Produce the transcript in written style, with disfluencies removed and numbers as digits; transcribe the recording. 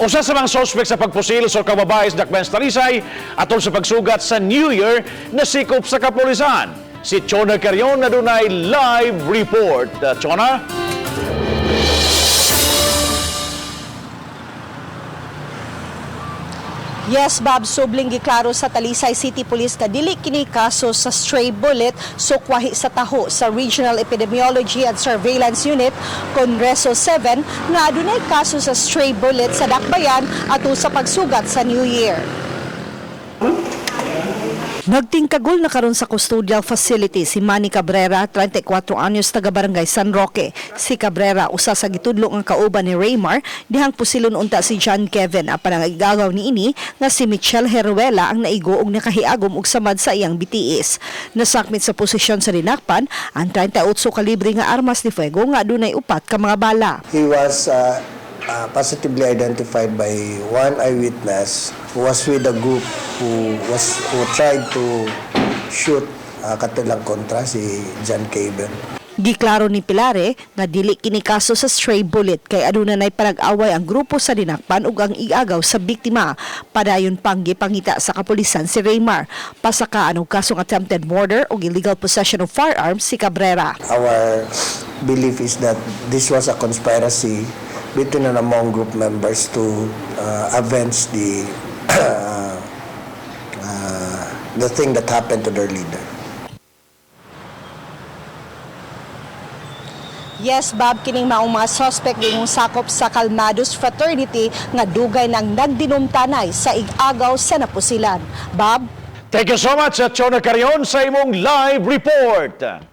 Usa sa mga suspek sa pagpusil sa Babaye sa Nadakpan Talisay atol sa pagsugat sa New Year na Sikop sa kapulisan. Si Chona Carrion na dunay live report. Chona? Yes, Bob, subling giklaro sa Talisay City Police na dili kini kaso sa stray bullet sukwahi sa taho sa Regional Epidemiology and Surveillance Unit Kongreso 7 nga adunay kaso sa stray bullet sa dakbayan ato sa pagsugat sa New Year. Nagtingkagol na karon sa custodial facility si Manny Cabrera, 34 anyos, taga Barangay San Roque. Si Cabrera usa sa gitudlo nga kauban ni Raymar dihang pusilon unta si John Kevin apan ang igagaw niini nga si Michelle Heruela ang naigo og nakahiagom og samad sa iyang bitiis. Nasakmit sa posisyon sa Nadakpan ang 38 kalibre nga armas de fuego nga adunay upat ka mga bala. He was positively identified by one eyewitness who was with a group who tried to shoot katilang kontra si John Kevin. Giklaro ni Pilare nga dili kini kaso sa stray bullet kay aduna nay panag-away ang grupo sa Nadakpan ug ang iagaw sa biktima. Padayon pang gipangita sa kapulisan si Raymar. Pasakaan og kasong attempted murder ug illegal possession of firearms si Cabrera. Our belief is that this was a conspiracy between and among group members to avenge the thing that happened to their leader. Yes, Bob, kining maong mga suspect gingong sakop sa Kalmados Fraternity nga dugay nang nagdinumtanay sa igagaw sa napusilan. Bob? Thank you so much, Chona Carrion, sa imong live report.